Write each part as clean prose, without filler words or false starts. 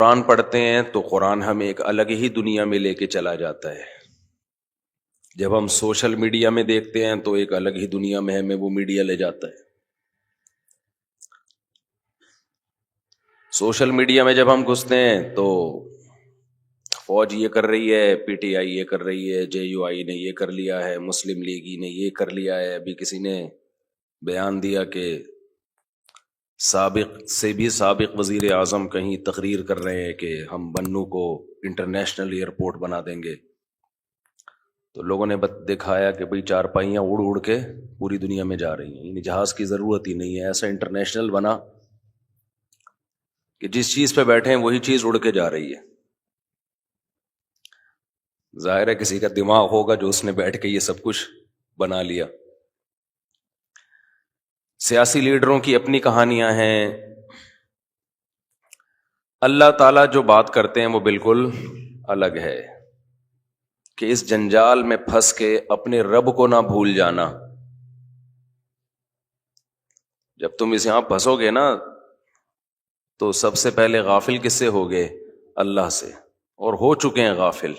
قرآن پڑھتے ہیں تو قرآن ہمیں ایک الگ ہی دنیا میں لے کے چلا جاتا ہے. جب ہم سوشل میڈیا میں دیکھتے ہیں تو ایک الگ ہی دنیا میں ہمیں وہ میڈیا لے جاتا ہے. سوشل میڈیا میں جب ہم گھستے ہیں تو فوج یہ کر رہی ہے، پی ٹی آئی یہ کر رہی ہے، جے یو آئی نے یہ کر لیا ہے، مسلم لیگی نے یہ کر لیا ہے. ابھی کسی نے بیان دیا کہ سابق سے بھی سابق وزیر اعظم کہیں تقریر کر رہے ہیں کہ ہم بنو کو انٹرنیشنل ایئرپورٹ بنا دیں گے. تو لوگوں نے دکھایا کہ بھئی چار پائیاں اڑ اڑ کے پوری دنیا میں جا رہی ہیں، یعنی جہاز کی ضرورت ہی نہیں ہے. ایسا انٹرنیشنل بنا کہ جس چیز پہ بیٹھے ہیں وہی چیز اڑ کے جا رہی ہے. ظاہر ہے کسی کا دماغ ہوگا جو اس نے بیٹھ کے یہ سب کچھ بنا لیا. سیاسی لیڈروں کی اپنی کہانیاں ہیں. اللہ تعالیٰ جو بات کرتے ہیں وہ بالکل الگ ہے کہ اس جنجال میں پھنس کے اپنے رب کو نہ بھول جانا. جب تم اس یہاں پھنسو گے نا تو سب سے پہلے غافل کس سے ہوگے؟ اللہ سے، اور ہو چکے ہیں غافل.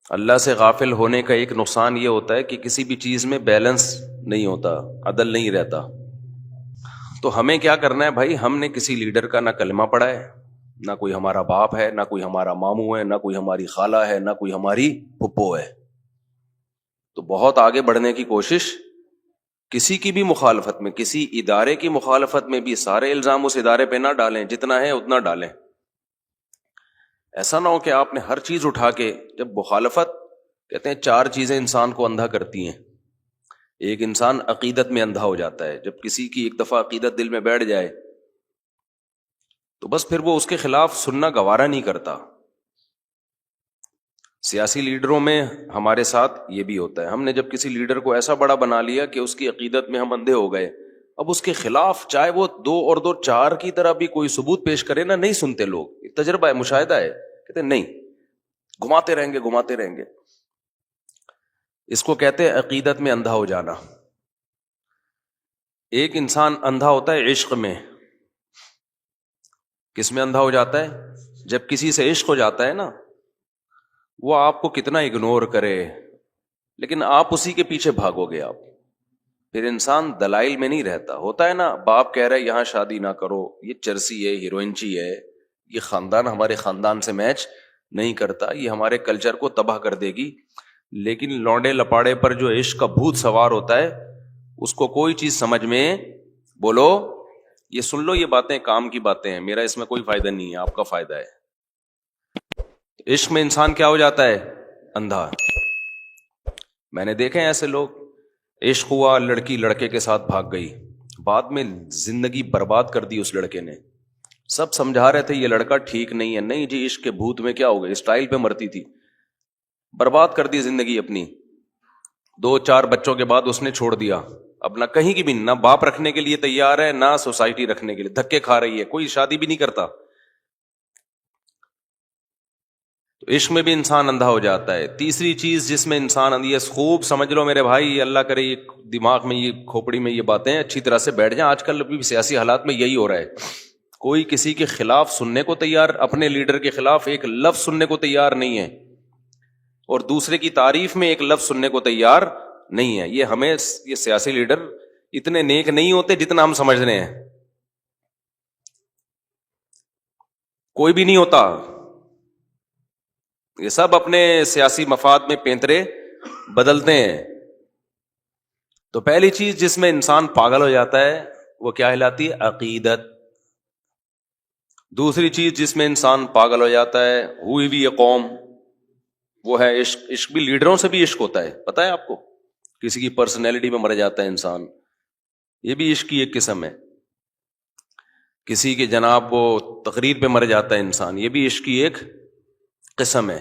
اللہ سے غافل ہونے کا ایک نقصان یہ ہوتا ہے کہ کسی بھی چیز میں بیلنس نہیں ہوتا، عدل نہیں رہتا. تو ہمیں کیا کرنا ہے بھائی؟ ہم نے کسی لیڈر کا نہ کلمہ پڑھا ہے، نہ کوئی ہمارا باپ ہے، نہ کوئی ہمارا ماموں ہے، نہ کوئی ہماری خالہ ہے، نہ کوئی ہماری پھپھو ہے. تو بہت آگے بڑھنے کی کوشش کسی کی بھی مخالفت میں، کسی ادارے کی مخالفت میں بھی سارے الزام اس ادارے پہ نہ ڈالیں، جتنا ہے اتنا ڈالیں. ایسا نہ ہو کہ آپ نے ہر چیز اٹھا کے، جب مخالفت کہتے ہیں چار چیزیں انسان کو اندھا کرتی ہیں. ایک انسان عقیدت میں اندھا ہو جاتا ہے. جب کسی کی ایک دفعہ عقیدت دل میں بیٹھ جائے تو بس پھر وہ اس کے خلاف سننا گوارا نہیں کرتا. سیاسی لیڈروں میں ہمارے ساتھ یہ بھی ہوتا ہے. ہم نے جب کسی لیڈر کو ایسا بڑا بنا لیا کہ اس کی عقیدت میں ہم اندھے ہو گئے، اب اس کے خلاف چاہے وہ 2 اور 2 4 کی طرح بھی کوئی ثبوت پیش کرے نا، نہیں سنتے لوگ. تجربہ ہے، مشاہدہ ہے، کہتے ہیں نہیں، گھماتے رہیں گے گھماتے رہیں گے. اس کو کہتے ہیں عقیدت میں اندھا ہو جانا. ایک انسان اندھا ہوتا ہے عشق میں. کس میں اندھا ہو جاتا ہے؟ جب کسی سے عشق ہو جاتا ہے نا، وہ آپ کو کتنا اگنور کرے لیکن آپ اسی کے پیچھے بھاگو گے. آپ پھر انسان دلائل میں نہیں رہتا. ہوتا ہے نا، باپ کہہ رہا ہے یہاں شادی نہ کرو، یہ چرسی ہے، ہیروئنچی ہے، یہ خاندان ہمارے خاندان سے میچ نہیں کرتا، یہ ہمارے کلچر کو تباہ کر دے گی. لیکن لونڈے لپاڑے پر جو عشق کا بھوت سوار ہوتا ہے اس کو کوئی چیز سمجھ میں، بولو یہ سن لو، یہ باتیں کام کی باتیں ہیں، میرا اس میں کوئی فائدہ نہیں ہے، آپ کا فائدہ ہے. عشق میں انسان کیا ہو جاتا ہے؟ اندھا. میں نے دیکھے ہیں ایسے لوگ، عشق ہوا، لڑکی لڑکے کے ساتھ بھاگ گئی، بعد میں زندگی برباد کر دی اس لڑکے نے. سب سمجھا رہے تھے یہ لڑکا ٹھیک نہیں ہے، نہیں جی عشق کے بھوت میں کیا ہو گئے، اسٹائل پہ مرتی تھی، برباد کر دی زندگی اپنی. 2 4 بچوں کے بعد اس نے چھوڑ دیا اپنا، کہیں کی بھی نہ باپ رکھنے کے لیے تیار ہے نہ سوسائٹی رکھنے کے لیے، دھکے کھا رہی ہے، کوئی شادی بھی نہیں کرتا. تو عشق میں بھی انسان اندھا ہو جاتا ہے. تیسری چیز جس میں انسان یہ خوب سمجھ لو میرے بھائی، اللہ کرے یہ دماغ میں، یہ کھوپڑی میں یہ باتیں اچھی طرح سے بیٹھ جائیں. آج کل بھی سیاسی حالات میں یہی ہو رہا ہے، کوئی کسی کے خلاف سننے کو تیار، اپنے لیڈر کے خلاف ایک لفظ سننے کو تیار نہیں ہے، اور دوسرے کی تعریف میں ایک لفظ سننے کو تیار نہیں ہے. یہ سیاسی لیڈر اتنے نیک نہیں ہوتے جتنا ہم سمجھ رہے ہیں. کوئی بھی نہیں ہوتا، یہ سب اپنے سیاسی مفاد میں پینترے بدلتے ہیں. تو پہلی چیز جس میں انسان پاگل ہو جاتا ہے وہ کیا کہلاتی ہے؟ عقیدت. دوسری چیز جس میں انسان پاگل ہو جاتا ہے، ہوئی بھی یہ قوم، وہ ہے عشق. عشق بھی لیڈروں سے بھی عشق ہوتا ہے، پتہ ہے آپ کو؟ کسی کی پرسنالٹی میں مر جاتا ہے انسان، یہ بھی عشق کی ایک قسم ہے. کسی کے جناب وہ تقریر پہ مر جاتا ہے انسان، یہ بھی عشق کی ایک قسم ہے.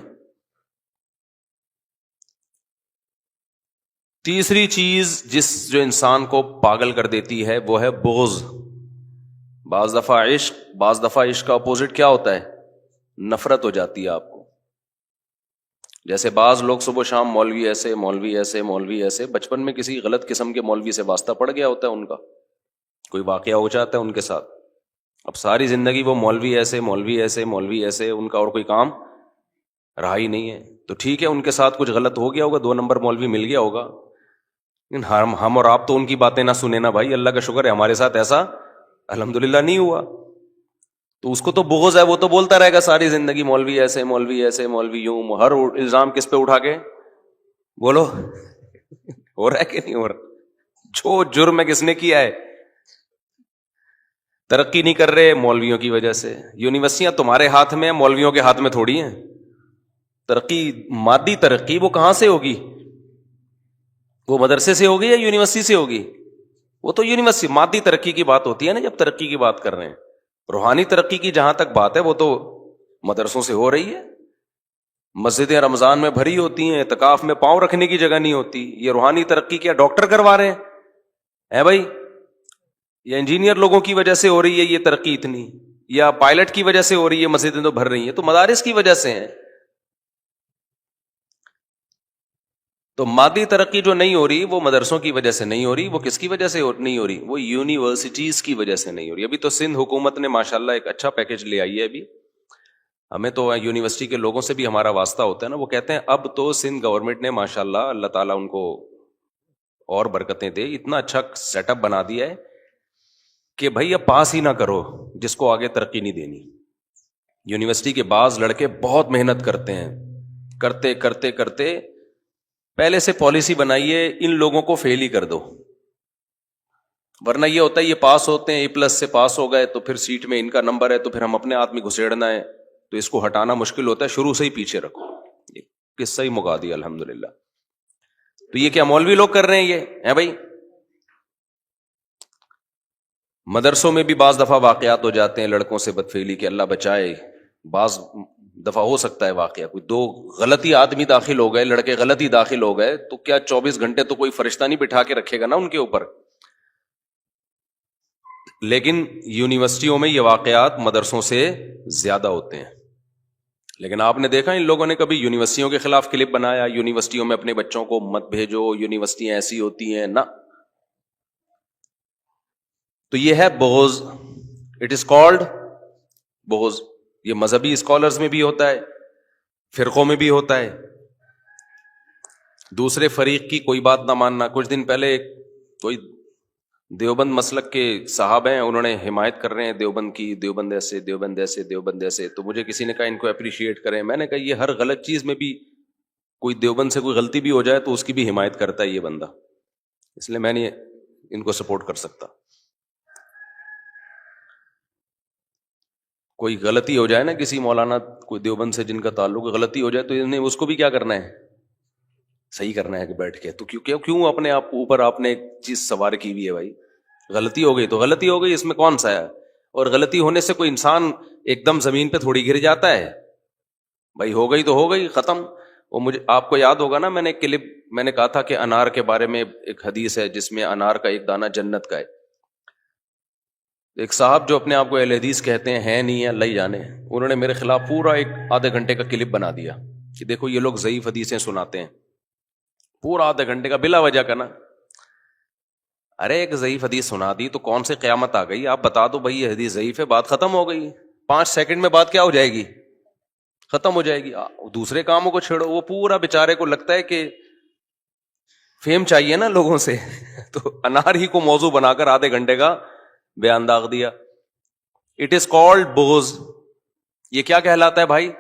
تیسری چیز جو انسان کو پاگل کر دیتی ہے وہ ہے بغض. بعض دفعہ عشق کا اپوزٹ کیا ہوتا ہے؟ نفرت ہو جاتی ہے آپ کو. جیسے بعض لوگ صبح و شام مولوی ایسے، مولوی ایسے، مولوی ایسے، بچپن میں کسی غلط قسم کے مولوی سے واسطہ پڑ گیا ہوتا ہے ان کا، کوئی واقعہ ہو جاتا ہے ان کے ساتھ، اب ساری زندگی وہ مولوی ایسے مولوی ایسے مولوی ایسے، ان کا اور کوئی کام رہا ہی نہیں ہے. تو ٹھیک ہے، ان کے ساتھ کچھ غلط ہو گیا ہوگا، 2 نمبر مولوی مل گیا ہوگا، لیکن ہم اور آپ تو ان کی باتیں نہ سنیں نا بھائی. اللہ کا شکر ہے ہمارے ساتھ ایسا الحمدللہ نہیں ہوا. تو اس کو تو بغض ہے، وہ تو بولتا رہے گا ساری زندگی مولوی ایسے مولوی ایسے مولوی یوں. ہر الزام کس پہ اٹھا کے بولو ہو رہا ہے کہ نہیں ہو رہا؟ جو جرم ہے کس نے کیا ہے؟ ترقی نہیں کر رہے مولویوں کی وجہ سے. یونیورسٹیاں تمہارے ہاتھ میں ہیں، مولویوں کے ہاتھ میں تھوڑی ہیں. ترقی، مادی ترقی وہ کہاں سے ہوگی؟ وہ مدرسے سے ہوگی یا یونیورسٹی سے ہوگی؟ وہ تو یونیورسٹی. مادی ترقی کی بات ہوتی ہے نا جب ترقی کی بات کر رہے ہیں. روحانی ترقی کی جہاں تک بات ہے وہ تو مدرسوں سے ہو رہی ہے. مسجدیں رمضان میں بھری ہوتی ہیں، اعتکاف میں پاؤں رکھنے کی جگہ نہیں ہوتی. یہ روحانی ترقی کیا ڈاکٹر کروا رہے ہیں بھائی؟ یا انجینئر لوگوں کی وجہ سے ہو رہی ہے یہ ترقی اتنی، یا پائلٹ کی وجہ سے ہو رہی ہے مسجدیں تو بھر رہی ہیں؟ تو مدارس کی وجہ سے ہیں. تو مادی ترقی جو نہیں ہو رہی وہ مدرسوں کی وجہ سے نہیں ہو رہی. وہ کس کی وجہ سے نہیں ہو رہی؟ وہ یونیورسٹیز کی وجہ سے نہیں ہو رہی. ابھی تو سندھ حکومت نے ماشاءاللہ ایک اچھا پیکج لے آئی ہے. ابھی ہمیں تو یونیورسٹی کے لوگوں سے بھی ہمارا واسطہ ہوتا ہے نا، وہ کہتے ہیں اب تو سندھ گورنمنٹ نے ماشاءاللہ اللہ تعالیٰ ان کو اور برکتیں دے، اتنا اچھا سیٹ اپ بنا دیا ہے کہ بھائی اب پاس ہی نہ کرو جس کو آگے ترقی نہیں دینی. یونیورسٹی کے بعض لڑکے بہت محنت کرتے ہیں، کرتے کرتے کرتے پہلے سے پالیسی بنائیے ان لوگوں کو فیل ہی کر دو. ورنہ یہ ہوتا ہے یہ پاس ہوتے ہیں A+ سے پاس ہو گئے تو پھر سیٹ میں ان کا نمبر ہے تو پھر ہم اپنے آدمی گھسیڑنا ہے تو اس کو ہٹانا مشکل ہوتا ہے. شروع سے ہی پیچھے رکھو. قصہ ہی مکا دیا الحمدللہ. تو یہ کیا مولوی لوگ کر رہے ہیں یہ ہے بھائی؟ مدرسوں میں بھی بعض دفعہ واقعات ہو جاتے ہیں لڑکوں سے بدفعلی کے، اللہ بچائے. بعض دفعہ ہو سکتا ہے واقعہ کوئی 2 غلطی آدمی داخل ہو گئے، لڑکے غلطی داخل ہو گئے تو کیا 24 گھنٹے تو کوئی فرشتہ نہیں بٹھا کے رکھے گا نا ان کے اوپر. لیکن یونیورسٹیوں میں یہ واقعات مدرسوں سے زیادہ ہوتے ہیں. لیکن آپ نے دیکھا ان لوگوں نے کبھی یونیورسٹیوں کے خلاف کلپ بنایا، یونیورسٹیوں میں اپنے بچوں کو مت بھیجو، یونیورسٹیاں ایسی ہوتی ہیں؟ نہ. تو یہ ہے بغض. اٹ از کالڈ بغض. یہ مذہبی اسکالرز میں بھی ہوتا ہے، فرقوں میں بھی ہوتا ہے. دوسرے فریق کی کوئی بات نہ ماننا. کچھ دن پہلے کوئی دیوبند مسلک کے صاحب ہیں، انہوں نے حمایت کر رہے ہیں دیوبند کی، دیوبند ایسے دیوبند ایسے دیوبند ایسے. تو مجھے کسی نے کہا ان کو اپریشیٹ کریں. میں نے کہا یہ ہر غلط چیز میں بھی کوئی دیوبند سے کوئی غلطی بھی ہو جائے تو اس کی بھی حمایت کرتا ہے یہ بندہ، اس لیے میں نہیں ان کو سپورٹ کر سکتا. کوئی غلطی ہو جائے نا کسی مولانا کوئی دیوبند سے جن کا تعلق غلطی ہو جائے تو انہیں اس کو بھی کیا کرنا ہے؟ صحیح کرنا ہے کہ بیٹھ کے. تو کیوں اپنے آپ اوپر آپ نے ایک چیز سوار کی ہوئی ہے بھائی؟ غلطی ہو گئی تو غلطی ہو گئی، اس میں کون سا ہے؟ اور غلطی ہونے سے کوئی انسان ایک دم زمین پہ تھوڑی گر جاتا ہے بھائی، ہو گئی تو ہو گئی، ختم. وہ مجھے آپ کو یاد ہوگا نا میں نے کلپ میں نے کہا تھا کہ انار کے بارے میں ایک حدیث ہے جس میں انار کا ایک دانہ جنت کا ہے. ایک صاحب جو اپنے آپ کو اہل حدیث کہتے ہیں نہیں ہے اللہ ہی جانے، انہوں نے میرے خلاف پورا ایک آدھے گھنٹے کا کلپ بنا دیا کہ دیکھو یہ لوگ ضعیف حدیثیں سناتے ہیں، پورا آدھے گھنٹے کا بلا وجہ کا نا. ارے ایک ضعیف حدیث سنا دی تو کون سے قیامت آ گئی؟ آپ بتا دو بھائی یہ حدیث ضعیف ہے، بات ختم ہو گئی. 5 سیکنڈ میں بات کیا ہو جائے گی؟ ختم ہو جائے گی. دوسرے کاموں کو چھیڑو. وہ پورا بیچارے کو لگتا ہے کہ فیم چاہیے نا لوگوں سے تو انار ہی کو موضوع بنا کر آدھے گھنٹے کا بیان داغ دیا. اٹ از کالڈ بغض. یہ کیا کہلاتا ہے بھائی؟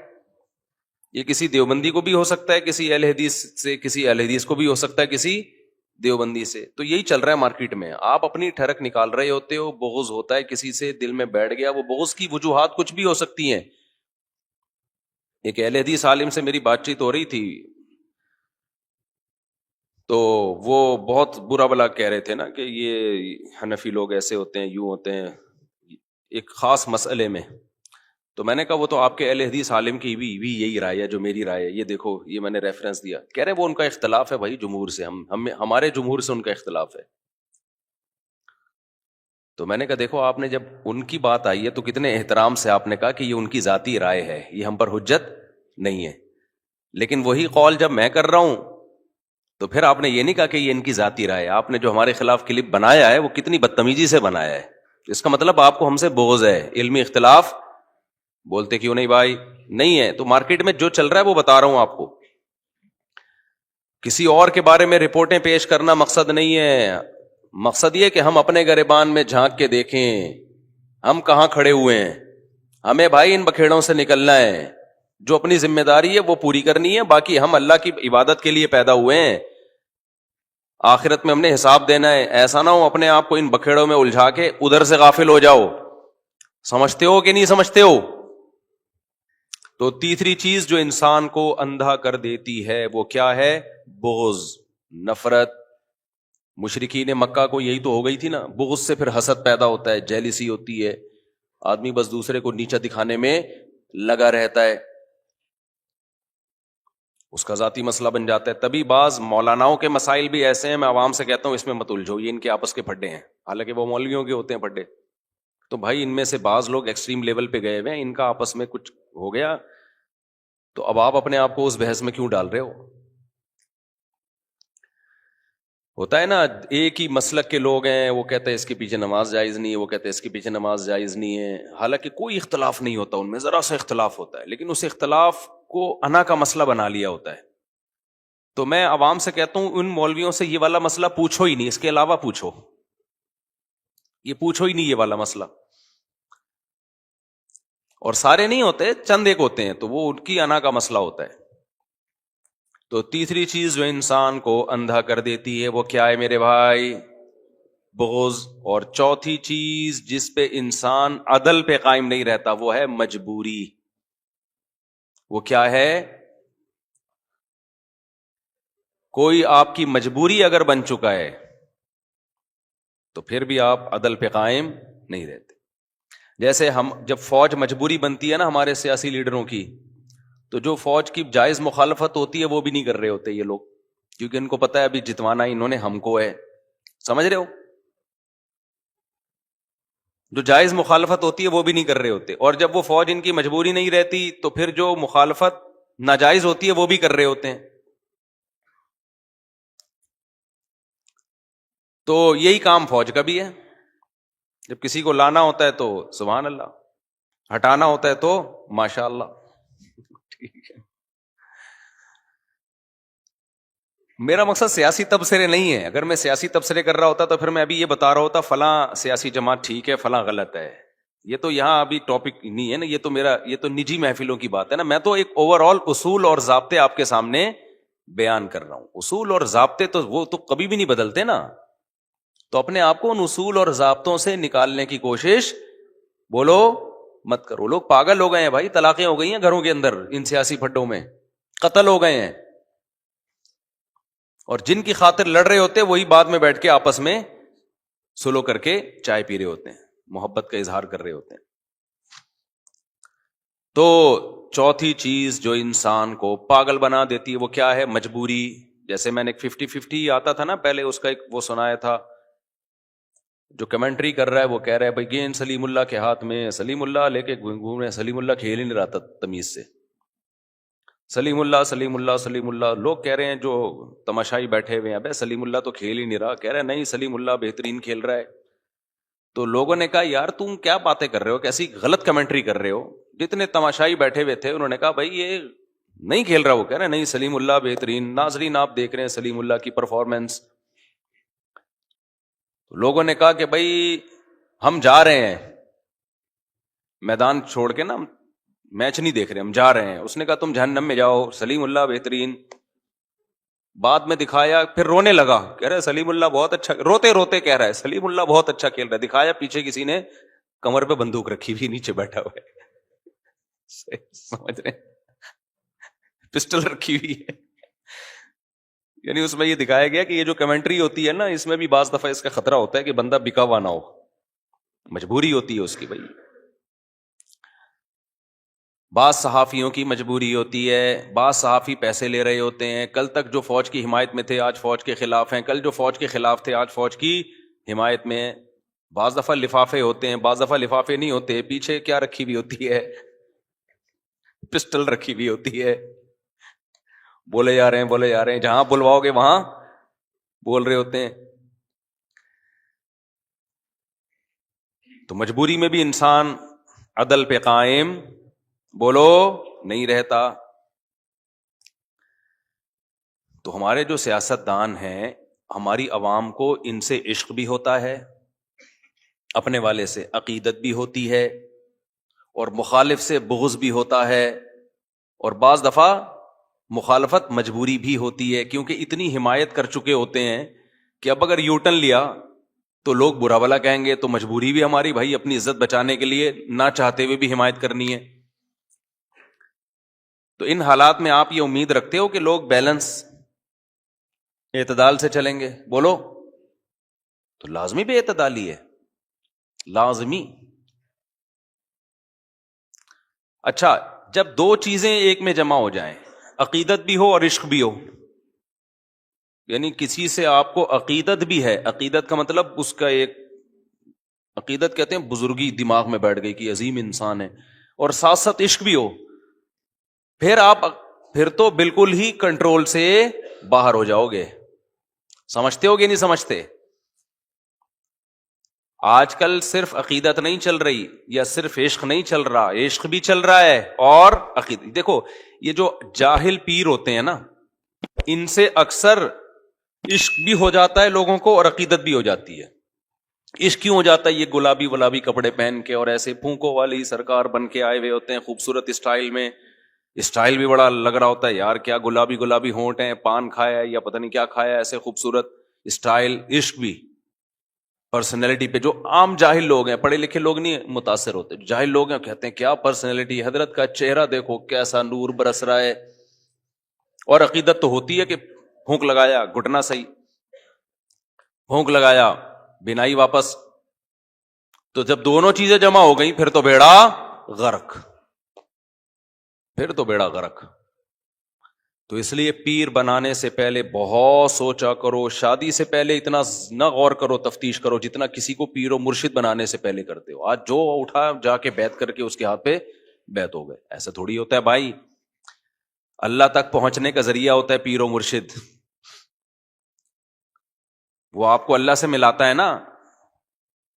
یہ کسی دیوبندی کو بھی ہو سکتا ہے، کسی اہل حدیث سے، کسی اہل حدیث کو بھی ہو سکتا ہے کسی دیوبندی سے. تو یہی چل رہا ہے مارکیٹ میں. آپ اپنی ٹھڑک نکال رہے ہوتے ہو، بغض ہوتا ہے کسی سے، دل میں بیٹھ گیا. وہ بغض کی وجوہات کچھ بھی ہو سکتی ہیں. ایک اہل حدیث عالم سے میری بات چیت ہو رہی تھی تو وہ بہت برا بلا کہہ رہے تھے نا کہ یہ حنفی لوگ ایسے ہوتے ہیں، یوں ہوتے ہیں ایک خاص مسئلے میں. تو میں نے کہا وہ تو آپ کے اہل حدیث عالم کی بھی یہی رائے ہے جو میری رائے ہے. یہ دیکھو یہ میں نے ریفرنس دیا. کہہ رہے وہ ان کا اختلاف ہے بھائی جمہور سے، ہمارے جمہور سے ان کا اختلاف ہے. تو میں نے کہا دیکھو آپ نے جب ان کی بات آئی ہے تو کتنے احترام سے آپ نے کہا کہ یہ ان کی ذاتی رائے ہے، یہ ہم پر حجت نہیں ہے. لیکن وہی قول جب میں کر رہا ہوں تو پھر آپ نے یہ نہیں کہا کہ یہ ان کی ذاتی رائے ہے. آپ نے جو ہمارے خلاف کلپ بنایا ہے وہ کتنی بدتمیزی سے بنایا ہے. اس کا مطلب آپ کو ہم سے بغض ہے. علمی اختلاف بولتے کیوں نہیں بھائی؟ نہیں ہے. تو مارکیٹ میں جو چل رہا ہے وہ بتا رہا ہوں آپ کو. کسی اور کے بارے میں رپورٹیں پیش کرنا مقصد نہیں ہے. مقصد یہ کہ ہم اپنے گریبان میں جھانک کے دیکھیں ہم کہاں کھڑے ہوئے ہیں. ہمیں بھائی ان بکھیڑوں سے نکلنا ہے. جو اپنی ذمہ داری ہے وہ پوری کرنی ہے. باقی ہم اللہ کی عبادت کے لیے پیدا ہوئے ہیں. آخرت میں ہم نے حساب دینا ہے. ایسا نہ ہو اپنے آپ کو ان بکھیڑوں میں الجھا کے ادھر سے غافل ہو جاؤ. سمجھتے ہو کہ نہیں سمجھتے ہو؟ تو تیسری چیز جو انسان کو اندھا کر دیتی ہے وہ کیا ہے؟ بغض، نفرت. مشرکین مکہ کو یہی تو ہو گئی تھی نا. بغض سے پھر حسد پیدا ہوتا ہے، جیلسی ہوتی ہے. آدمی بس دوسرے کو نیچا دکھانے میں لگا رہتا ہے، اس کا ذاتی مسئلہ بن جاتا ہے. تبھی بعض مولاناؤں کے مسائل بھی ایسے ہیں، میں عوام سے کہتا ہوں اس میں مت الجھو، یہ ان کے آپس کے پھڈے ہیں. حالانکہ وہ مولویوں کے ہوتے ہیں پھڈے. تو بھائی ان میں سے بعض لوگ ایکسٹریم لیول پہ گئے ہوئے ہیں، ان کا آپس میں کچھ ہو گیا تو اب آپ اپنے آپ کو اس بحث میں کیوں ڈال رہے ہو؟ ہوتا ہے نا ایک ہی مسلک کے لوگ ہیں، وہ کہتے ہیں اس کے پیچھے نماز جائز نہیں ہے، وہ کہتے ہیں اس کے پیچھے نماز جائز نہیں ہے. حالانکہ کوئی اختلاف نہیں ہوتا ان میں، ذرا سا اختلاف ہوتا ہے، لیکن اس اختلاف کو انا کا مسئلہ بنا لیا ہوتا ہے. تو میں عوام سے کہتا ہوں ان مولویوں سے یہ والا مسئلہ پوچھو ہی نہیں، اس کے علاوہ پوچھو. یہ پوچھو ہی نہیں یہ والا مسئلہ. اور سارے نہیں ہوتے، چند ایک ہوتے ہیں، تو وہ ان کی انا کا مسئلہ ہوتا ہے. تو تیسری چیز جو انسان کو اندھا کر دیتی ہے وہ کیا ہے میرے بھائی؟ بغض. اور چوتھی چیز جس پہ انسان عدل پہ قائم نہیں رہتا وہ ہے مجبوری. وہ کیا ہے؟ کوئی آپ کی مجبوری اگر بن چکا ہے تو پھر بھی آپ عدل پہ قائم نہیں رہتے. جیسے ہم جب فوج مجبوری بنتی ہے نا ہمارے سیاسی لیڈروں کی، تو جو فوج کی جائز مخالفت ہوتی ہے وہ بھی نہیں کر رہے ہوتے یہ لوگ، کیونکہ ان کو پتا ہے ابھی جتوانا انہوں نے ہم کو ہے. سمجھ رہے ہو؟ جو جائز مخالفت ہوتی ہے وہ بھی نہیں کر رہے ہوتے. اور جب وہ فوج ان کی مجبوری نہیں رہتی تو پھر جو مخالفت ناجائز ہوتی ہے وہ بھی کر رہے ہوتے ہیں. تو یہی کام فوج کا بھی ہے. جب کسی کو لانا ہوتا ہے تو سبحان اللہ، ہٹانا ہوتا ہے تو ماشاء اللہ. ٹھیک ہے، میرا مقصد سیاسی تبصرے نہیں ہے. اگر میں سیاسی تبصرے کر رہا ہوتا تو پھر میں ابھی یہ بتا رہا ہوتا فلاں سیاسی جماعت ٹھیک ہے فلاں غلط ہے. یہ تو یہاں ابھی ٹاپک نہیں ہے نا، یہ تو نجی محفلوں کی بات ہے نا. میں تو ایک اوور آل اصول اور ضابطے آپ کے سامنے بیان کر رہا ہوں. اصول اور ضابطے تو وہ تو کبھی بھی نہیں بدلتے نا. تو اپنے آپ کو ان اصول اور ضابطوں سے نکالنے کی کوشش بولو مت کرو. لوگ پاگل ہو گئے ہیں بھائی، طلاقیں ہو گئی ہیں گھروں کے اندر ان سیاسی پھڈوں میں، قتل ہو گئے ہیں. اور جن کی خاطر لڑ رہے ہوتے وہی بعد میں بیٹھ کے آپس میں سلو کر کے چائے پی رہے ہوتے ہیں، محبت کا اظہار کر رہے ہوتے ہیں. تو چوتھی چیز جو انسان کو پاگل بنا دیتی ہے وہ کیا ہے؟ مجبوری. جیسے میں نے 50-50 آتا تھا نا پہلے، اس کا ایک وہ سنایا تھا. جو کمنٹری کر رہا ہے وہ کہہ رہا ہے بھائی گیند سلیم اللہ کے ہاتھ میں، سلیم اللہ لے کے گھوم رہے ہیں، سلیم اللہ کھیل ہی نہیں رہا تھا تمیز سے. سلیم اللہ سلیم اللہ سلیم اللہ. لوگ کہہ رہے ہیں جو تماشائی بیٹھے ہوئے ہیں ابے سلیم اللہ تو کھیل ہی نہیں رہا. کہہ رہے ہیں نہیں سلیم اللہ بہترین کھیل رہا ہے. تو لوگوں نے کہا یار تم کیا باتیں کر رہے ہو، کیسی غلط کمنٹری کر رہے ہو. جتنے تماشائی بیٹھے ہوئے تھے انہوں نے کہا بھائی یہ نہیں کھیل رہا. وہ کہہ رہے ہیں نہیں سلیم اللہ بہترین. ناظرین آپ دیکھ رہے ہیں سلیم اللہ کی پرفارمنس. لوگوں نے کہا کہ بھائی ہم جا رہے ہیں میدان چھوڑ کے نا، میچ نہیں دیکھ رہے، ہم جا رہے ہیں. اس نے کہا تم جہنم میں جاؤ، سلیم اللہ بہترین. بعد میں دکھایا پھر رونے لگا، کہہ رہے سلیم اللہ بہت اچھا، روتے روتے کہہ رہا ہے سلیم اللہ بہت اچھا کھیل رہا ہے. دکھایا پیچھے کسی نے کمر پہ بندوق رکھی ہوئی نیچے بیٹھا ہوا ہے. سمجھ رہے پسٹل رکھی ہوئی ہے. یعنی اس میں یہ دکھایا گیا کہ یہ جو کمنٹری ہوتی ہے نا اس میں بھی بعض دفعہ اس کا خطرہ ہوتا ہے کہ بندہ بکا ہوا نہ ہو. مجبوری ہوتی ہے اس کی. بھائی بعض صحافیوں کی مجبوری ہوتی ہے، بعض صحافی پیسے لے رہے ہوتے ہیں. کل تک جو فوج کی حمایت میں تھے آج فوج کے خلاف ہیں، کل جو فوج کے خلاف تھے آج فوج کی حمایت میں. بعض دفعہ لفافے ہوتے ہیں، بعض دفعہ لفافے نہیں ہوتے. پیچھے کیا رکھی ہوئی ہوتی ہے؟ پسٹل رکھی ہوئی ہوتی ہے. بولے جا رہے ہیں بولے جا رہے ہیں، جہاں بلواؤ گے وہاں بول رہے ہوتے ہیں. تو مجبوری میں بھی انسان عدل پہ قائم بولو نہیں رہتا. تو ہمارے جو سیاست دان ہیں، ہماری عوام کو ان سے عشق بھی ہوتا ہے، اپنے والے سے عقیدت بھی ہوتی ہے، اور مخالف سے بغض بھی ہوتا ہے، اور بعض دفعہ مخالفت مجبوری بھی ہوتی ہے، کیونکہ اتنی حمایت کر چکے ہوتے ہیں کہ اب اگر یو ٹرن لیا تو لوگ برا بھلا کہیں گے، تو مجبوری بھی ہماری بھائی اپنی عزت بچانے کے لیے نہ چاہتے ہوئے بھی حمایت کرنی ہے. تو ان حالات میں آپ یہ امید رکھتے ہو کہ لوگ بیلنس اعتدال سے چلیں گے؟ بولو. تو لازمی بے اعتدالی ہے، لازمی. اچھا، جب دو چیزیں ایک میں جمع ہو جائیں، عقیدت بھی ہو اور عشق بھی ہو، یعنی کسی سے آپ کو عقیدت بھی ہے، عقیدت کا مطلب اس کا ایک عقیدت کہتے ہیں بزرگی دماغ میں بیٹھ گئی کہ عظیم انسان ہے، اور ساتھ ساتھ عشق بھی ہو، پھر تو بالکل ہی کنٹرول سے باہر ہو جاؤ گے. سمجھتے ہو گے نہیں سمجھتے؟ آج کل صرف عقیدت نہیں چل رہی، یا صرف عشق نہیں چل رہا، عشق بھی چل رہا ہے اور عقیدت. دیکھو یہ جو جاہل پیر ہوتے ہیں نا، ان سے اکثر عشق بھی ہو جاتا ہے لوگوں کو اور عقیدت بھی ہو جاتی ہے. عشق کیوں ہو جاتا ہے؟ یہ گلابی کپڑے پہن کے اور ایسے پھونکوں والی سرکار بن کے آئے ہوئے ہوتے ہیں، خوبصورت اسٹائل میں، اسٹائل بھی بڑا لگ رہا ہوتا ہے، یار کیا گلابی ہونٹ ہیں، پان کھایا ہے یا پتہ نہیں کیا کھایا ہے، ایسے خوبصورت اسٹائل. عشق بھی پرسنالٹی پہ. جو عام جاہل لوگ ہیں، پڑھے لکھے لوگ نہیں متاثر ہوتے، جاہل لوگ ہیں کہتے ہیں کیا پرسنالٹی، حضرت کا چہرہ دیکھو کیسا نور برس رہا ہے. اور عقیدت تو ہوتی ہے کہ پھونک لگایا گھٹنا صحیح، پھونک لگایا بینائی واپس. تو جب دونوں چیزیں جمع ہو گئیں پھر تو بیڑا غرق، پھر تو بیڑا غرق. تو اس لیے پیر بنانے سے پہلے بہت سوچا کرو، شادی سے پہلے اتنا نہ غور کرو، تفتیش کرو جتنا کسی کو پیر و مرشد بنانے سے پہلے کرتے ہو. آج جو اٹھا جا کے بیعت کر کے اس کے ہاتھ پہ بیعت ہو گئے. ایسا تھوڑی ہوتا ہے بھائی. اللہ تک پہنچنے کا ذریعہ ہوتا ہے پیر و مرشد، وہ آپ کو اللہ سے ملاتا ہے نا،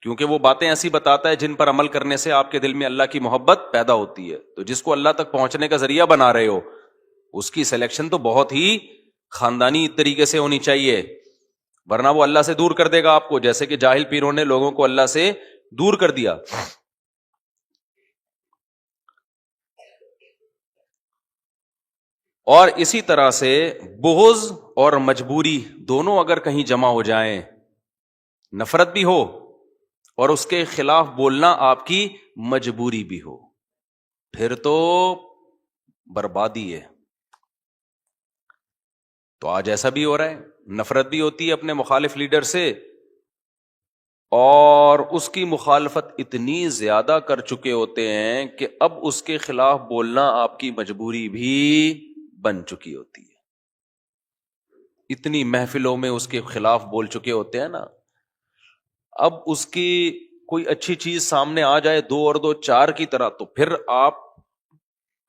کیونکہ وہ باتیں ایسی بتاتا ہے جن پر عمل کرنے سے آپ کے دل میں اللہ کی محبت پیدا ہوتی ہے. تو جس کو اللہ تک پہنچنے کا ذریعہ بنا رہے ہو، اس کی سلیکشن تو بہت ہی خاندانی طریقے سے ہونی چاہیے، ورنہ وہ اللہ سے دور کر دے گا آپ کو، جیسے کہ جاہل پیروں نے لوگوں کو اللہ سے دور کر دیا. اور اسی طرح سے بغض اور مجبوری دونوں اگر کہیں جمع ہو جائیں، نفرت بھی ہو اور اس کے خلاف بولنا آپ کی مجبوری بھی ہو، پھر تو بربادی ہے. تو آج ایسا بھی ہو رہا ہے، نفرت بھی ہوتی ہے اپنے مخالف لیڈر سے، اور اس کی مخالفت اتنی زیادہ کر چکے ہوتے ہیں کہ اب اس کے خلاف بولنا آپ کی مجبوری بھی بن چکی ہوتی ہے. اتنی محفلوں میں اس کے خلاف بول چکے ہوتے ہیں نا، اب اس کی کوئی اچھی چیز سامنے آ جائے 2 اور 2 4 کی طرح، تو پھر آپ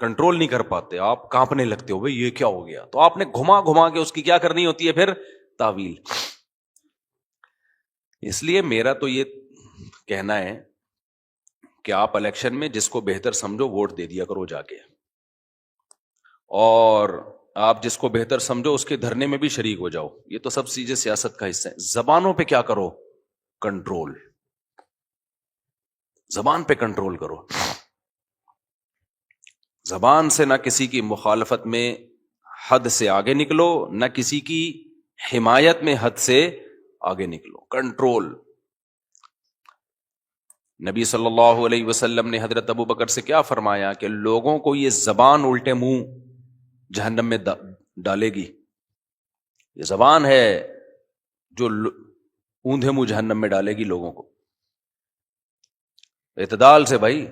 کنٹرول نہیں کر پاتے، آپ کانپنے لگتے ہو، بھئی یہ کیا ہو گیا. تو آپ نے گھما کے اس کی کیا کرنی ہوتی ہے پھر؟ تعویل. اس لیے میرا تو یہ کہنا ہے کہ آپ الیکشن میں جس کو بہتر سمجھو ووٹ دے دیا کرو جا کے، اور آپ جس کو بہتر سمجھو اس کے دھرنے میں بھی شریک ہو جاؤ. یہ تو سب چیزیں سیاست کا حصہ ہے. زبانوں پہ کیا کرو؟ کنٹرول. زبان پہ کنٹرول کرو. زبان سے نہ کسی کی مخالفت میں حد سے آگے نکلو، نہ کسی کی حمایت میں حد سے آگے نکلو. کنٹرول. نبی صلی اللہ علیہ وسلم نے حضرت ابو بکر سے کیا فرمایا کہ لوگوں کو یہ زبان الٹے منہ جہنم میں ڈالے گی. یہ زبان ہے جو اوندھے منہ جہنم میں ڈالے گی لوگوں کو. اعتدال سے بھائی.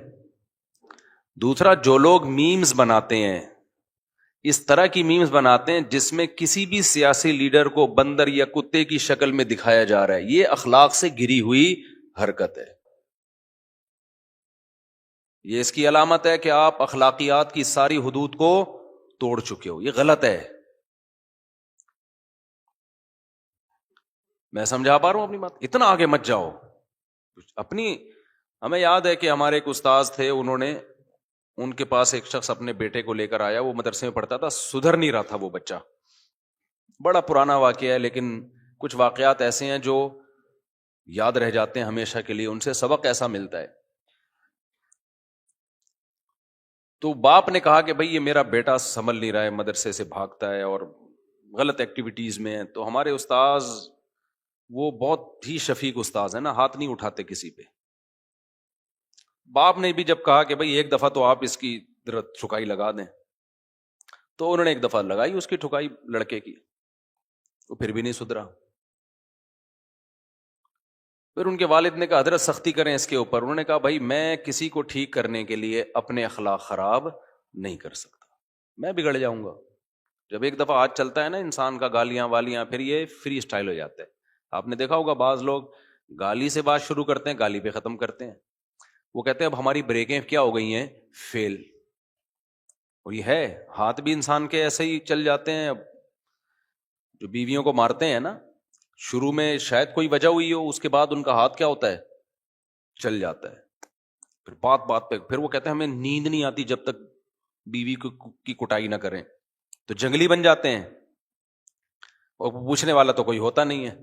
دوسرا، جو لوگ میمز بناتے ہیں، اس طرح کی میمز بناتے ہیں جس میں کسی بھی سیاسی لیڈر کو بندر یا کتے کی شکل میں دکھایا جا رہا ہے، یہ اخلاق سے گری ہوئی حرکت ہے. یہ اس کی علامت ہے کہ آپ اخلاقیات کی ساری حدود کو توڑ چکے ہو. یہ غلط ہے. میں سمجھا پا رہا ہوں اپنی بات؟ اتنا آگے مت جاؤ. اپنی ہمیں یاد ہے کہ ہمارے ایک استاذ تھے, انہوں نے, ان کے پاس ایک شخص اپنے بیٹے کو لے کر آیا, وہ مدرسے میں پڑھتا تھا, سدھر نہیں رہا تھا وہ بچہ. بڑا پرانا واقعہ ہے لیکن کچھ واقعات ایسے ہیں جو یاد رہ جاتے ہیں ہمیشہ کے لیے, ان سے سبق ایسا ملتا ہے. تو باپ نے کہا کہ بھائی یہ میرا بیٹا سنبھل نہیں رہا ہے, مدرسے سے بھاگتا ہے اور غلط ایکٹیویٹیز میں ہے. تو ہمارے استاذ وہ بہت ہی شفیق استاذ ہے نا, ہاتھ نہیں اٹھاتے کسی پہ. باپ نے بھی جب کہا کہ بھائی ایک دفعہ تو آپ اس کی ٹھکائی لگا دیں, تو انہوں نے ایک دفعہ لگائی اس کی ٹھکائی لڑکے کی, وہ پھر بھی نہیں سدھرا. پھر ان کے والد نے کہا حضرت سختی کریں اس کے اوپر. انہوں نے کہا بھائی میں کسی کو ٹھیک کرنے کے لیے اپنے اخلاق خراب نہیں کر سکتا, میں بگڑ جاؤں گا. جب ایک دفعہ آج چلتا ہے نا انسان کا گالیاں والیاں, پھر یہ فری اسٹائل ہو جاتا ہے. آپ نے دیکھا ہوگا بعض لوگ گالی سے بات شروع کرتے ہیں, گالی پہ ختم کرتے ہیں. وہ کہتے ہیں اب ہماری بریکیں کیا ہو گئی ہیں, فیل. اور یہ ہے, ہاتھ بھی انسان کے ایسے ہی چل جاتے ہیں. اب جو بیویوں کو مارتے ہیں نا, شروع میں شاید کوئی وجہ ہوئی ہو, اس کے بعد ان کا ہاتھ کیا ہوتا ہے, چل جاتا ہے. پھر بات بات پہ پھر وہ کہتے ہیں ہمیں نیند نہیں آتی جب تک بیوی کی کٹائی نہ کریں. تو جنگلی بن جاتے ہیں, اور پوچھنے والا تو کوئی ہوتا نہیں ہے.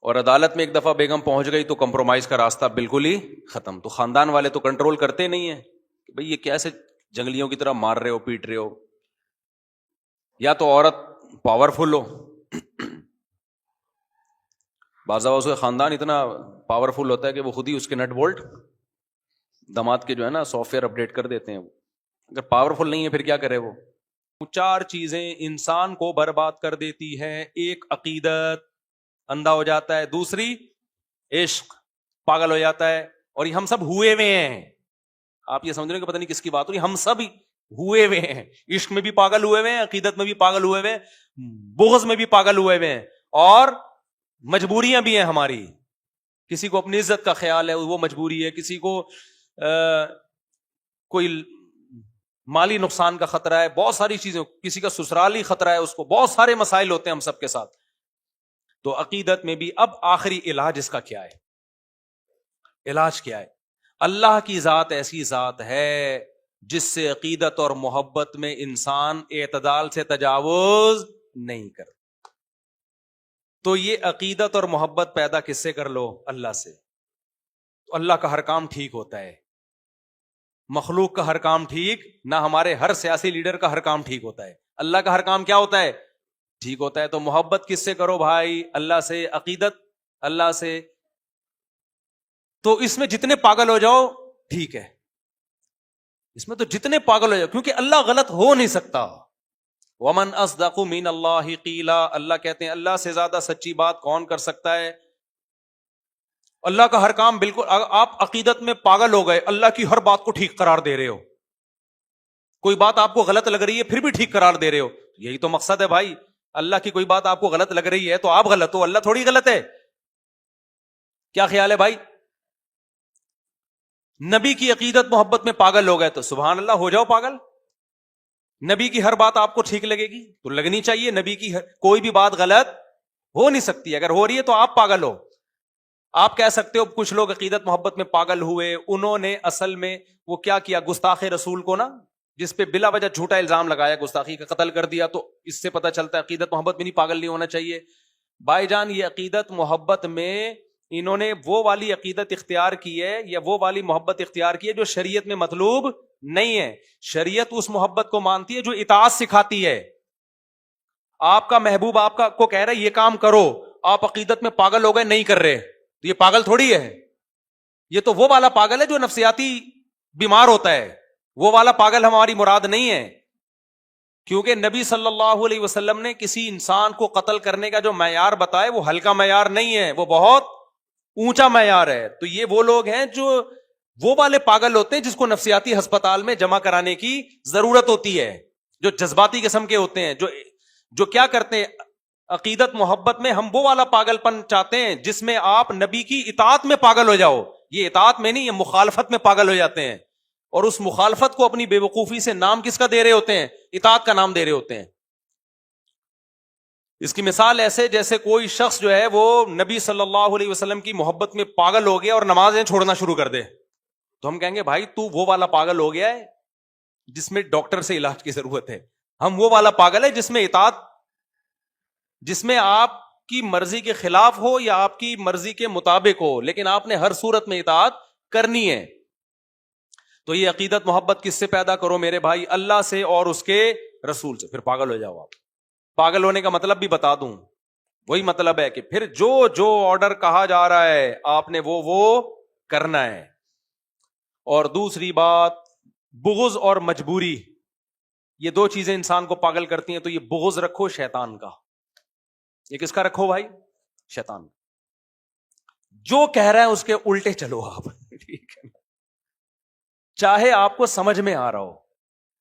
اور عدالت میں ایک دفعہ بیگم پہنچ گئی تو کمپرومائز کا راستہ بالکل ہی ختم. تو خاندان والے تو کنٹرول کرتے نہیں ہیں کہ بھئی یہ کیسے جنگلیوں کی طرح مار رہے ہو, پیٹ رہے ہو. یا تو عورت پاورفل ہو, بعض اوقات اس کا خاندان اتنا پاورفل ہوتا ہے کہ وہ خود ہی اس کے نٹ بولٹ داماد کے جو ہے نا سافٹ ویئر اپڈیٹ کر دیتے ہیں. اگر پاورفل نہیں ہے پھر کیا کرے وہ. 4 چیزیں انسان کو برباد کر دیتی ہے. ایک عقیدت, اندھا ہو جاتا ہے. دوسری عشق, پاگل ہو جاتا ہے. اور یہ ہم سب ہوئے ہوئے ہیں. آپ یہ سمجھ رہے ہیں کہ پتہ نہیں کس کی بات ہو رہی, ہم سب ہوئے ہوئے ہیں. عشق میں بھی پاگل ہوئے ہوئے ہیں, عقیدت میں بھی پاگل ہوئے ہوئے ہیں, بغض میں بھی پاگل ہوئے ہوئے ہیں, اور مجبوریاں بھی ہیں ہماری. کسی کو اپنی عزت کا خیال ہے, وہ مجبوری ہے. کسی کو کوئی مالی نقصان کا خطرہ ہے, بہت ساری چیزیں. کسی کا سسرالی خطرہ ہے, اس کو بہت سارے مسائل ہوتے ہیں ہم سب کے ساتھ. تو عقیدت میں بھی. اب آخری علاج اس کا کیا ہے؟ علاج کیا ہے؟ اللہ کی ذات ایسی ذات ہے جس سے عقیدت اور محبت میں انسان اعتدال سے تجاوز نہیں کرتا. تو یہ عقیدت اور محبت پیدا کس سے کر لو؟ اللہ سے. تو اللہ کا ہر کام ٹھیک ہوتا ہے, مخلوق کا ہر کام ٹھیک نہ. ہمارے ہر سیاسی لیڈر کا ہر کام ٹھیک ہوتا ہے, اللہ کا ہر کام کیا ہوتا ہے؟ ٹھیک ہوتا ہے. تو محبت کس سے کرو بھائی؟ اللہ سے. عقیدت اللہ سے. تو اس میں جتنے پاگل ہو جاؤ ٹھیک ہے, اس میں تو جتنے پاگل ہو جاؤ, کیونکہ اللہ غلط ہو نہیں سکتا. ومن اصدق من اللہ قیلا, اللہ کہتے ہیں اللہ سے زیادہ سچی بات کون کر سکتا ہے. اللہ کا ہر کام بالکل. آپ عقیدت میں پاگل ہو گئے, اللہ کی ہر بات کو ٹھیک قرار دے رہے ہو, کوئی بات آپ کو غلط لگ رہی ہے پھر بھی ٹھیک قرار دے رہے ہو. یہی تو مقصد ہے بھائی. اللہ کی کوئی بات آپ کو غلط لگ رہی ہے تو آپ غلط ہو, اللہ تھوڑی غلط ہے. کیا خیال ہے بھائی؟ نبی کی عقیدت محبت میں پاگل ہو گئے تو سبحان اللہ, ہو جاؤ پاگل. نبی کی ہر بات آپ کو ٹھیک لگے گی تو لگنی چاہیے. نبی کی کوئی بھی بات غلط ہو نہیں سکتی. اگر ہو رہی ہے تو آپ پاگل ہو. آپ کہہ سکتے ہو کچھ لوگ عقیدت محبت میں پاگل ہوئے, انہوں نے اصل میں وہ کیا کیا, گستاخ رسول کو نا, جس پہ بلا وجہ جھوٹا الزام لگایا, گستاخی کا قتل کر دیا. تو اس سے پتہ چلتا ہے عقیدت محبت میں نہیں, پاگل نہیں ہونا چاہیے. بھائی جان, یہ عقیدت محبت میں انہوں نے وہ والی عقیدت اختیار کی ہے یا وہ والی محبت اختیار کی ہے جو شریعت میں مطلوب نہیں ہے. شریعت اس محبت کو مانتی ہے جو اطاعت سکھاتی ہے. آپ کا محبوب آپ کا کو کہہ رہا ہے یہ کام کرو, آپ عقیدت میں پاگل ہو گئے, نہیں کر رہے, تو یہ پاگل تھوڑی ہے. یہ تو وہ والا پاگل ہے جو نفسیاتی بیمار ہوتا ہے. وہ والا پاگل ہماری مراد نہیں ہے, کیونکہ نبی صلی اللہ علیہ وسلم نے کسی انسان کو قتل کرنے کا جو معیار بتایا وہ ہلکا معیار نہیں ہے, وہ بہت اونچا معیار ہے. تو یہ وہ لوگ ہیں جو وہ والے پاگل ہوتے ہیں جس کو نفسیاتی ہسپتال میں جمع کرانے کی ضرورت ہوتی ہے, جو جذباتی قسم کے ہوتے ہیں, جو کیا کرتے ہیں عقیدت محبت میں. ہم وہ والا پاگل پن چاہتے ہیں جس میں آپ نبی کی اطاعت میں پاگل ہو جاؤ. یہ اطاعت میں نہیں, یہ مخالفت میں پاگل ہو جاتے ہیں, اور اس مخالفت کو اپنی بے وقوفی سے نام کس کا دے رہے ہوتے ہیں؟ اطاعت کا نام دے رہے ہوتے ہیں. اس کی مثال ایسے جیسے کوئی شخص جو ہے وہ نبی صلی اللہ علیہ وسلم کی محبت میں پاگل ہو گیا اور نمازیں چھوڑنا شروع کر دے، تو ہم کہیں گے بھائی تو وہ والا پاگل ہو گیا ہے جس میں ڈاکٹر سے علاج کی ضرورت ہے، ہم وہ والا پاگل ہے جس میں اطاعت، جس میں آپ کی مرضی کے خلاف ہو یا آپ کی مرضی کے مطابق ہو، لیکن آپ نے ہر صورت میں اطاعت کرنی ہے۔ تو یہ عقیدت محبت کس سے پیدا کرو میرے بھائی؟ اللہ سے اور اس کے رسول سے، پھر پاگل ہو جاؤ آپ۔ پاگل ہونے کا مطلب بھی بتا دوں، وہی مطلب ہے کہ پھر جو جو آرڈر کہا جا رہا ہے آپ نے وہ کرنا ہے۔ اور دوسری بات، بغض اور مجبوری، یہ دو چیزیں انسان کو پاگل کرتی ہیں۔ تو یہ بغض رکھو شیطان کا، یہ کس کا رکھو بھائی؟ شیطان کا۔ جو کہہ رہا ہے اس کے الٹے چلو آپ، ٹھیک ہے، چاہے آپ کو سمجھ میں آ رہا ہو۔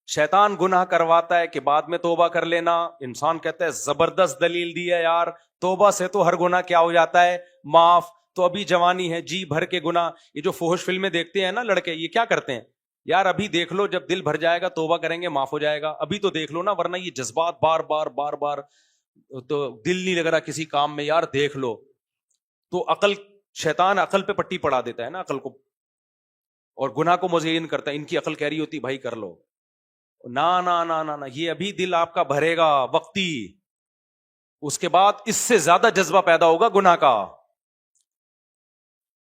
شیطان گناہ کرواتا ہے کہ بعد میں توبہ کر لینا، انسان کہتا ہے زبردست دلیل دی ہے یار، توبہ سے تو ہر گناہ کیا ہو جاتا ہے؟ معاف، تو ابھی جوانی ہے، جی بھر کے گناہ۔ یہ جو فحش فلمیں دیکھتے ہیں نا لڑکے، یہ کیا کرتے ہیں یار؟ ابھی دیکھ لو، جب دل بھر جائے گا توبہ کریں گے معاف ہو جائے گا، ابھی تو دیکھ لو نا، ورنہ یہ جذبات بار بار تو دل نہیں لگ رہا کسی کام میں، یار دیکھ لو۔ تو عقل، شیطان عقل پہ پٹی پڑا دیتا ہے نا عقل کو، اور گناہ کو مزین کرتا ہے۔ ان کی عقل کہہ رہی ہوتی بھائی کر لو، نا نا نا نا نا، یہ ابھی دل آپ کا بھرے گا وقتی، اس کے بعد اس سے زیادہ جذبہ پیدا ہوگا گناہ کا،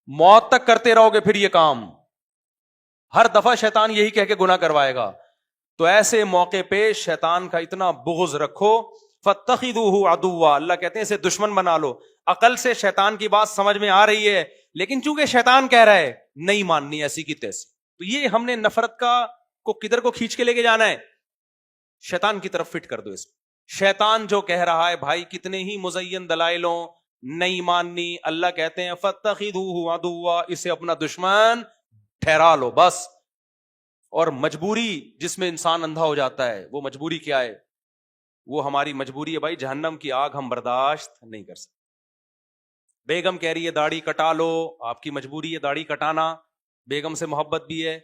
موت تک کرتے رہو گے پھر یہ کام، ہر دفعہ شیطان یہی کہہ کے گناہ کروائے گا۔ تو ایسے موقع پہ شیطان کا اتنا بغض رکھو، فاتخذوہ عدوا، اللہ کہتے ہیں اسے دشمن بنا لو۔ عقل سے شیطان کی بات سمجھ میں آ رہی ہے، لیکن چونکہ شیطان کہہ رہا ہے نہیں ماننی ایسی کی تیسی، تو یہ ہم نے نفرت کو کدھر کو کھینچ کے لے کے جانا ہے؟ شیطان کی طرف فٹ کر دو اس میں۔ شیطان جو کہہ رہا ہے بھائی کتنے ہی مزین دلائلوں، نہیں ماننی، اللہ کہتے ہیں فاتخذوہ عدوا، اسے اپنا دشمن ٹھہرا لو بس۔ اور مجبوری جس میں انسان اندھا ہو جاتا ہے، وہ مجبوری کیا ہے؟ وہ ہماری مجبوری ہے بھائی، جہنم کی آگ ہم برداشت نہیں کر سکتے۔ بیگم کہہ رہی ہے داڑھی کٹا لو، آپ کی مجبوری ہے داڑھی کٹانا، بیگم سے محبت بھی ہے،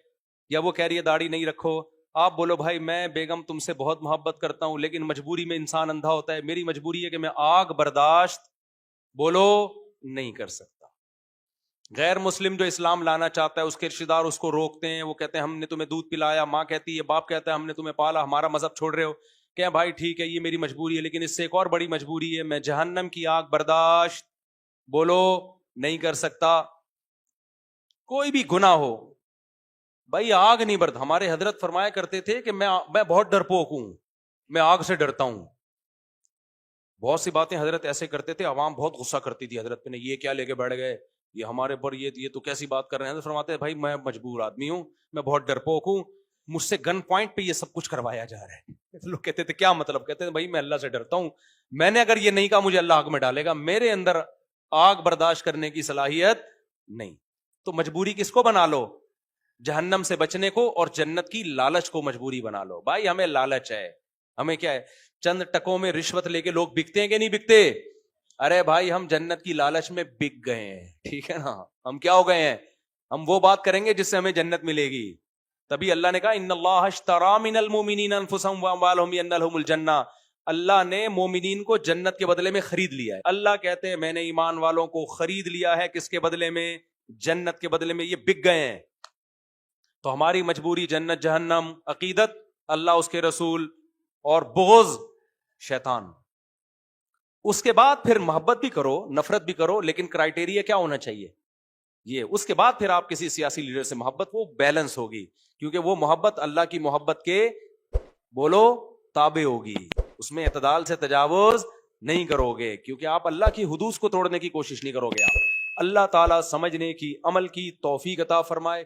یا وہ کہہ رہی ہے داڑھی نہیں رکھو، آپ بولو بھائی میں بیگم تم سے بہت محبت کرتا ہوں، لیکن مجبوری میں انسان اندھا ہوتا ہے، میری مجبوری ہے کہ میں آگ برداشت بولو نہیں کر سکتا۔ غیر مسلم جو اسلام لانا چاہتا ہے، اس کے رشتہ دار اس کو روکتے ہیں، وہ کہتے ہیں ہم نے تمہیں دودھ پلایا، ماں کہتی ہے، باپ کہتا ہے ہم نے تمہیں پالا، ہمارا مذہب چھوڑ رہے ہو، کہ بھائی ٹھیک ہے یہ میری مجبوری ہے، لیکن اس سے ایک اور بڑی مجبوری ہے، میں جہنم کی آگ برداشت بولو نہیں کر سکتا۔ کوئی بھی گناہ ہو بھائی، آگ نہیں برد، ہمارے حضرت فرمایا کرتے تھے کہ میں بہت ڈرپوک ہوں، میں آگ سے ڈرتا ہوں۔ بہت سی باتیں حضرت ایسے کرتے تھے، عوام بہت غصہ کرتی تھی حضرت پہ، یہ کیا لے کے بیٹھ گئے، یہ ہمارے پر یہ تو کیسی بات کر رہے ہیں۔ حضرت فرماتے ہیں بھائی میں مجبور آدمی ہوں، میں بہت ڈرپوک ہوں، مجھ سے گن پوائنٹ پہ یہ سب کچھ کروایا جا رہا ہے۔ لوگ کہتے تھے کیا مطلب؟ کہتے ہیں بھائی میں اللہ سے ڈرتا ہوں، میں نے اگر یہ نہیں کہا مجھے اللہ آگ میں ڈالے گا، میرے اندر آگ برداشت کرنے کی صلاحیت نہیں۔ تو مجبوری کس کو بنا لو؟ جہنم سے بچنے کو اور جنت کی لالچ کو مجبوری بنا لو۔ بھائی ہمیں لالچ ہے، ہمیں کیا ہے، چند ٹکوں میں رشوت لے کے لوگ بکتے ہیں کہ نہیں بکتے؟ ارے بھائی ہم جنت کی لالچ میں بک گئے ہیں، ٹھیک ہے نا، ہم کیا ہو گئے ہیں، ہم وہ بات کریں گے جس سے ہمیں جنت ملے گی۔ تبھی اللہ نے کہا ان اللہ اشتری من المؤمنین انفسهم واموالهم بان لهم الجنہ، اللہ نے مومنین کو جنت کے بدلے میں خرید لیا ہے۔ اللہ کہتے ہیں میں نے ایمان والوں کو خرید لیا ہے، کس کے بدلے میں؟ جنت کے بدلے میں، یہ بک گئے ہیں۔ تو ہماری مجبوری جنت جہنم، عقیدت اللہ اس کے رسول، اور بغض شیطان۔ اس کے بعد پھر محبت بھی کرو، نفرت بھی کرو، لیکن کرائٹیریا کیا ہونا چاہیے؟ یہ اس کے بعد پھر آپ کسی سیاسی لیڈر سے محبت، وہ بیلنس ہوگی، کیونکہ وہ محبت اللہ کی محبت کے بولو تابع ہوگی، اس میں اعتدال سے تجاوز نہیں کرو گے، کیونکہ آپ اللہ کی حدود کو توڑنے کی کوشش نہیں کرو گے۔ آپ اللہ تعالیٰ سمجھنے کی، عمل کی توفیق عطا فرمائے۔